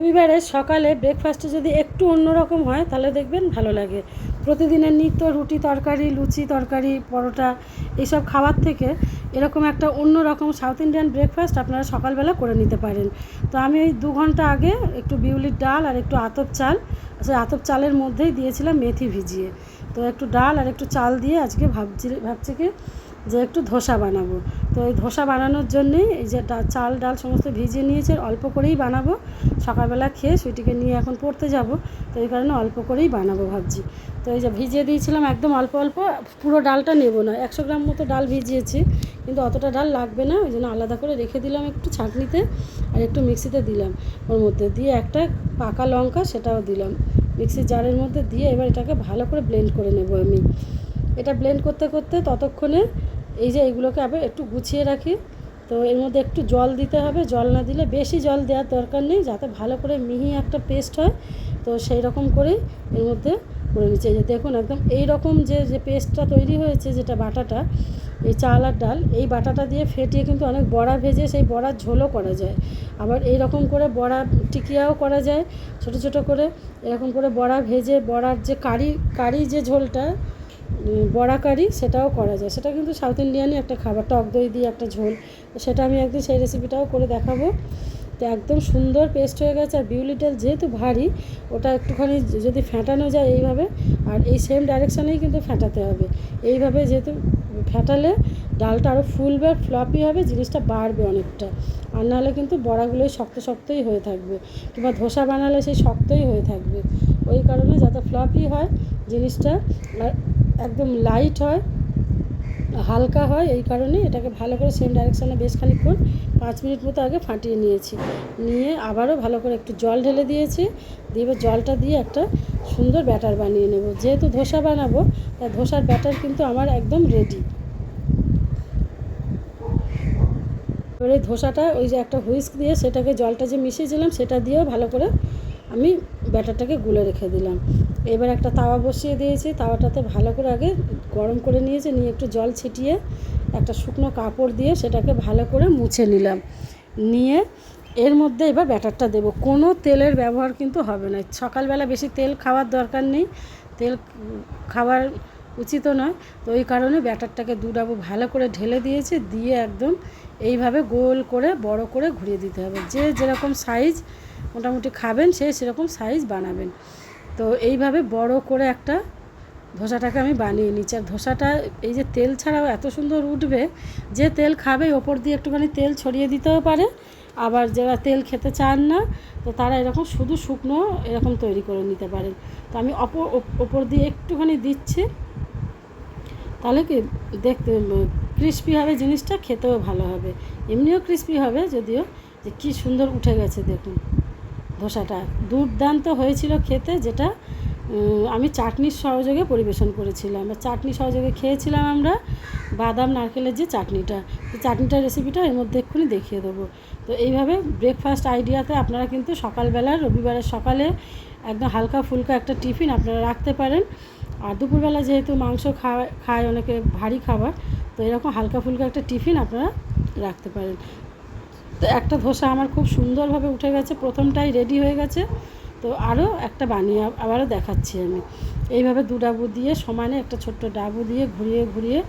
রবিবারে সকালে ব্রেকফাস্টে যদি একটু অন্যরকম হয় তাহলে দেখবেন ভালো লাগে। প্রতিদিনের নিত্য রুটি তরকারি, লুচি তরকারি, পরোটা এইসব খাবার থেকে এরকম একটা অন্যরকম সাউথ ইন্ডিয়ান ব্রেকফাস্ট আপনারা সকালবেলা করে নিতে পারেন। তো আমি এই 2 ঘন্টা আগে একটু বিউলির ডাল আর একটু আতপ চাল, সেই আতপ চালের মধ্যেই দিয়েছিলাম মেথি ভিজিয়ে। তো একটু ডাল আর একটু চাল দিয়ে আজকে ভাবছি কি যে একটু ধোসা বানাবো। তো এই ধোসা বানানোর জন্যেই এই যে চাল ডাল সমস্ত ভিজিয়ে নিয়েছে, অল্প করেই বানাবো। সকালবেলা খেয়ে সুইটিকে নিয়ে এখন পড়তে যাব, তো এই কারণে অল্প করেই বানাবো ভাবছি। তো এই যে ভিজিয়ে দিয়েছিলাম একদম অল্প অল্প, পুরো ডালটা নেব না, 100 গ্রাম মতো ডাল ভিজিয়েছি, কিন্তু অতটা ডাল লাগবে না, ওই জন্য আলাদা করে রেখে দিলাম একটু ছাঁকনিতে, আর একটু মিক্সিতে দিলাম ওর মধ্যে দিয়ে, একটা পাকা লঙ্কা সেটাও দিলাম মিক্সির জারের মধ্যে দিয়ে। এবার এটাকে ভালো করে ব্লেন্ড করে নেব আমি। এটা ব্লেন্ড করতে করতে ততক্ষণে এই যে এইগুলোকে আবার একটু গুছিয়ে রাখি। তো এর মধ্যে একটু জল দিতে হবে, জল না দিলে বেশি জল দেওয়ার দরকার নেই, যাতে ভালো করে মিহি একটা পেস্ট হয়। তো সেই রকম করেই এর মধ্যে করে নিচ্ছি। এই যে দেখুন একদম এই রকম যে পেস্টটা তৈরি হয়েছে, যেটা বাটাটা, এই চাল আর ডাল, এই বাটাটা দিয়ে ফেটিয়ে কিন্তু অনেক বড়া ভেজে সেই বড়ার ঝোলও করা যায়। আবার এই রকম করে বড়া টিকিয়াও করা যায়, ছোট ছোট করে এরকম করে বড়া ভেজে বড়ার যে কারি যে ঝোলটা, বড়া কারি, সেটাও করা যায়। সেটা কিন্তু সাউথ ইন্ডিয়ানই একটা খাবার, টক দই দিয়ে একটা ঝোল। তো সেটা আমি একদিন সেই রেসিপিটাও করে দেখাবো। তো একদম সুন্দর পেস্ট হয়ে গেছে। আর বিউলিটা যেহেতু ভারী, ওটা একটুখানি যদি ফেটানো যায় এইভাবে, আর এই সেম ডাইরেকশানেই কিন্তু ফেটাতে হবে। এইভাবে যেহেতু ফেটালে ডালটা আরও ফুলবে, ফ্লপি হবে, জিনিসটা বাড়বে অনেকটা। আর নাহলে কিন্তু বড়াগুলোই শক্ত শক্তই হয়ে থাকবে, কিংবা ধোসা বানালে সেই শক্তই হয়ে থাকবে। ওই কারণে যাতে ফ্লপি হয় জিনিসটা, আর একদম লাইট হয়, হালকা হয়, এই কারণে এটাকে ভালো করে সেম ডাইরেকশানে বেশ খানিকক্ষণ 5 মিনিট মতো আগে ফাটিয়ে নিয়েছি। নিয়ে আবারও ভালো করে একটু জল ঢেলে দিয়েছি, দিয়ে এবার জলটা দিয়ে একটা সুন্দর ব্যাটার বানিয়ে নেব। যেহেতু ধোসা বানাবো, তাই ধোসার ব্যাটার কিন্তু আমার একদম রেডি। এবার এই ধোসাটা ওই যে একটা হুইস্ক দিয়ে সেটাকে, জলটা যে মিশিয়েছিলাম সেটা দিয়েও ভালো করে আমি ব্যাটারটাকে গুলে রেখে দিলাম। এবার একটা তাওয়া বসিয়ে দিয়েছি, তাওয়াটাতে ভালো করে আগে গরম করে নিয়েছি, নিয়ে একটু জল ছিটিয়ে একটা শুকনো কাপড় দিয়ে সেটাকে ভালো করে মুছে নিলাম। নিয়ে এর মধ্যে এবার ব্যাটারটা দেবো। কোনো তেলের ব্যবহার কিন্তু হবে না। সকালবেলা বেশি তেল খাওয়ার দরকার নেই, তেল খাওয়ার উচিত নয়। তো ওই কারণে ব্যাটারটাকে 2 ডাবু ভালো করে ঢেলে দিয়েছি, দিয়ে একদম এইভাবে গোল করে বড় করে ঘুরিয়ে দিতে হবে। যে যেরকম সাইজ মোটামুটি খাবেন সে সেরকম সাইজ বানাবেন। তো এইভাবে বড় করে একটা ধোসাটাকে আমি বানিয়ে নিচ্ছি। আর ধোসাটা এই যে তেল ছাড়াও এত সুন্দর উঠবে, যে তেল খাবে ওপর দিয়ে একটুখানি তেল ছড়িয়ে দিতেও পারে। আবার যারা তেল খেতে চান না, তো তারা এরকম শুধু শুকনো এরকম তৈরি করে নিতে পারেন। তো আমি ওপর দিয়ে একটুখানি দিচ্ছি, তাহলে কি দেখতে ক্রিস্পি হবে, জিনিসটা খেতেও ভালো হবে, এমনিও ক্রিস্পি হবে। যদিও যে কী সুন্দর উঠে গেছে দেখুন, ধোসাটা দুর্দান্ত হয়েছিল খেতে, যেটা আমি চাটনির সহযোগে পরিবেশন করেছিলাম, বা চাটনি সহযোগে খেয়েছিলাম আমরা, বাদাম নারকেলের যে চাটনিটা, চাটনিটার রেসিপিটা এর মধ্যে এক্ষুনি দেখিয়ে দেবো। তো এইভাবে ব্রেকফাস্ট আইডিয়াতে আপনারা কিন্তু সকালবেলা, রবিবারের সকালে একদম হালকা ফুলকা একটা টিফিন আপনারা রাখতে পারেন। আর দুপুরবেলা যেহেতু মাংস খায় অনেকে, ভারী খাবার, তো এরকম হালকা ফুলকা একটা টিফিন আপনারা রাখতে পারেন। তো একটা ধোসা আমার খুব সুন্দরভাবে উঠে গেছে, প্রথমটাই রেডি হয়ে গেছে। তো আরও একটা বানিয়ে আবারও দেখাচ্ছি আমি। এইভাবে 2 ডাবু দিয়ে সমানে, একটা ছোট্ট ডাবু দিয়ে ঘুরিয়ে ঘুরিয়ে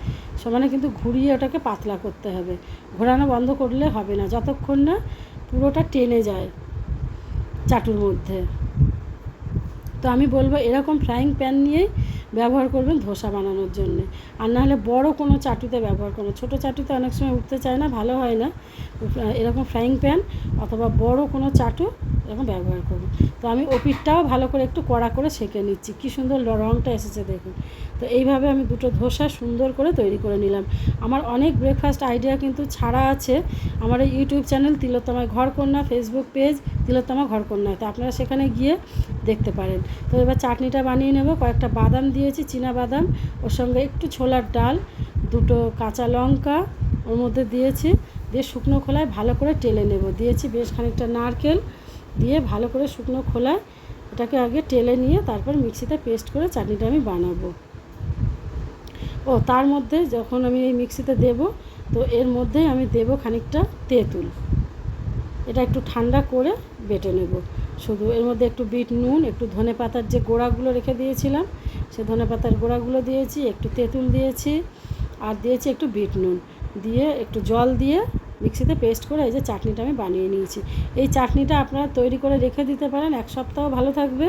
সমানে, কিন্তু ঘুরিয়ে ওটাকে পাতলা করতে হবে, ঘোরানো বন্ধ করলে হবে না, যতক্ষণ না পুরোটা টেনে যায় চাটুর মধ্যে। তো আমি বলবো এরকম ফ্রাইং প্যান নিয়েই ব্যবহার করবেন ধোসা বানানোর জন্যে। আর নাহলে বড় কোনো চাটুতে ব্যবহার করবেন, ছোটো চাটুতে অনেক সময় উঠতে চায় না, ভালো হয় না। এরকম ফ্রাইং প্যান অথবা বড় কোনো চাটু এরকম ব্যবহার করুন। তো আমি ওপিঠটাও ভালো করে একটু কড়া করে সেঁকে নিচ্ছি, কী সুন্দর রঙটা এসেছে দেখুন। তো এইভাবে আমি 2টো ধোসা সুন্দর করে তৈরি করে নিলাম। আমার অনেক ব্রেকফাস্ট আইডিয়া কিন্তু ছাড়া আছে আমার এই ইউটিউব চ্যানেল তিলোত্তমা ঘরকন্যা, ফেসবুক পেজ তিলোত্তমা ঘরকন্যা, তো আপনারা সেখানে গিয়ে দেখতে পারেন। তো এবার চাটনিটা বানিয়ে নেব। কয়েকটা বাদাম দিয়েছি, চীনা বাদাম, ওর সঙ্গে একটু ছোলার ডাল, 2টো কাঁচা লঙ্কা ওর মধ্যে দিয়েছি, দিয়ে শুকনো খোলায় ভালো করে টেলে নেব। দিয়েছি বেশ খানিকটা নারকেল, দিয়ে ভালো করে শুকনো খোলায় এটাকে আগে টেলে নিয়ে তারপর মিক্সিতে পেস্ট করে চাটনিটা আমি বানাবো। ও তার মধ্যে যখন আমি এই মিক্সিতে দেব, তো এর মধ্যেই আমি দেব খানিকটা তেঁতুল। এটা একটু ঠান্ডা করে বেটে নেব। শুধু এর মধ্যে একটু বিট নুন, একটু ধনে পাতার যে গোড়াগুলো রেখে দিয়েছিলাম সে ধনে পাতার গোড়াগুলো দিয়েছি, একটু তেঁতুল দিয়েছি, আর দিয়েছি একটু বিট নুন দিয়ে একটু জল দিয়ে মিক্সিতে পেস্ট করে এই যে চাটনিটা আমি বানিয়ে নিয়েছি। এই চাটনিটা আপনারা তৈরি করে রেখে দিতে পারেন, 1 সপ্তাহ ভালো থাকবে।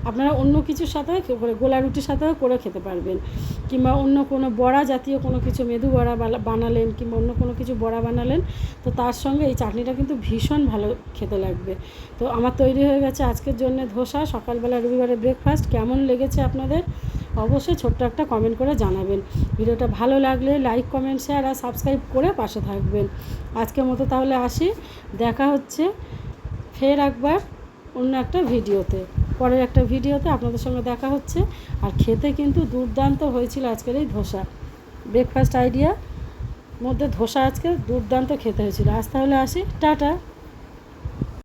আপনারা অন্য কিছুর সাথেও গোলা রুটির সাথেও করে খেতে পারবেন, কিংবা অন্য কোনো বড়া জাতীয় কোনো কিছু, মেদু বড়া বানালেন কিংবা অন্য কোনো কিছু বড়া বানালেন, তো তার সঙ্গে এই চাটনিটা কিন্তু ভীষণ ভালো খেতে লাগবে। তো আমার তৈরি হয়ে গেছে আজকের জন্য ধোসা, সকালবেলা রবিবারের ব্রেকফাস্ট। কেমন লেগেছে আপনাদের অবশ্যই ছোট্ট একটা কমেন্ট করে জানাবেন। ভিডিওটা ভালো লাগলে লাইক, কমেন্ট, শেয়ার আর সাবস্ক্রাইব করে পাশে থাকবেন। আজকের মতো তাহলে আসি, দেখা হচ্ছে ফের একবার অন্য একটা ভিডিওতে, পরের একটা ভিডিওতে আপনাদের সঙ্গে দেখা হচ্ছে। আর খেতে কিন্তু দুর্দান্ত হয়েছিল আজকের এই ধোসা, ব্রেকফাস্ট আইডিয়া মধ্যে ধোসা আজকে দুর্দান্ত খেতে হয়েছিল। আজ তাহলে আসি, টাটা।